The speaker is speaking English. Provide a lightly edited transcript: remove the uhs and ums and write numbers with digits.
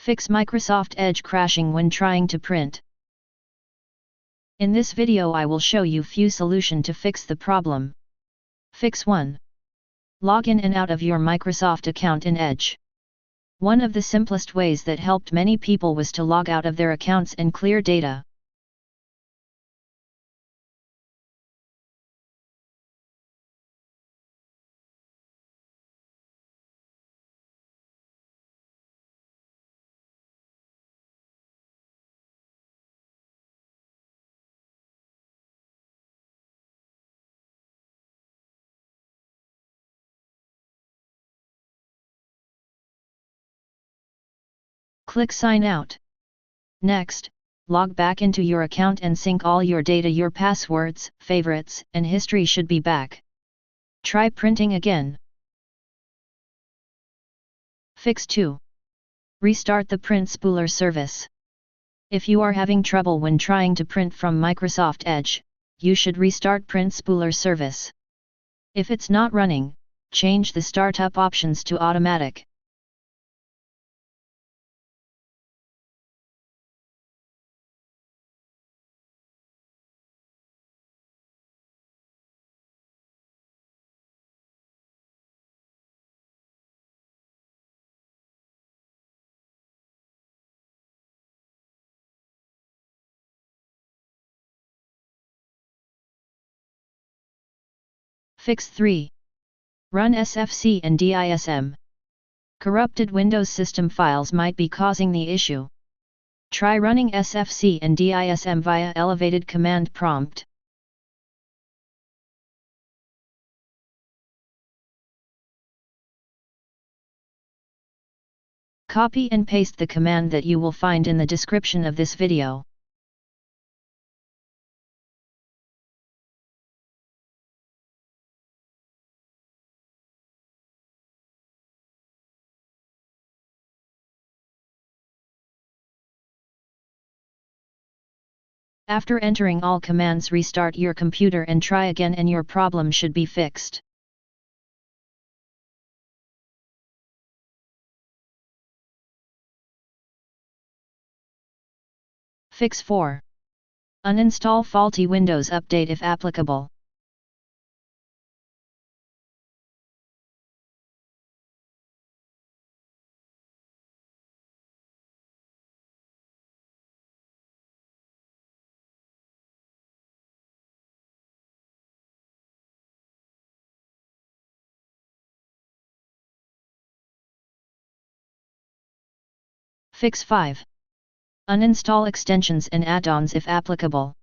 Fix Microsoft Edge crashing when trying to print. In this video I will show you few solution to fix the problem. Fix 1. Log in and out of your Microsoft account in Edge. One of the simplest ways that helped many people was to log out of their accounts and clear data. Click Sign Out. Next, log back into your account and sync all your data. Your passwords, favorites, and history should be back. Try printing again. Fix 2. Restart the print spooler service. If you are having trouble when trying to print from Microsoft Edge, you should restart print spooler service. If it's not running, change the startup options to automatic. Fix 3. Run SFC and DISM. Corrupted Windows system files might be causing the issue. Try running SFC and DISM via elevated command prompt. Copy and paste the command that you will find in the description of this video. After entering all commands, restart your computer and try again, and your problem should be fixed. Fix 4. Uninstall faulty Windows Update if applicable. Fix 5. Uninstall extensions and add-ons if applicable.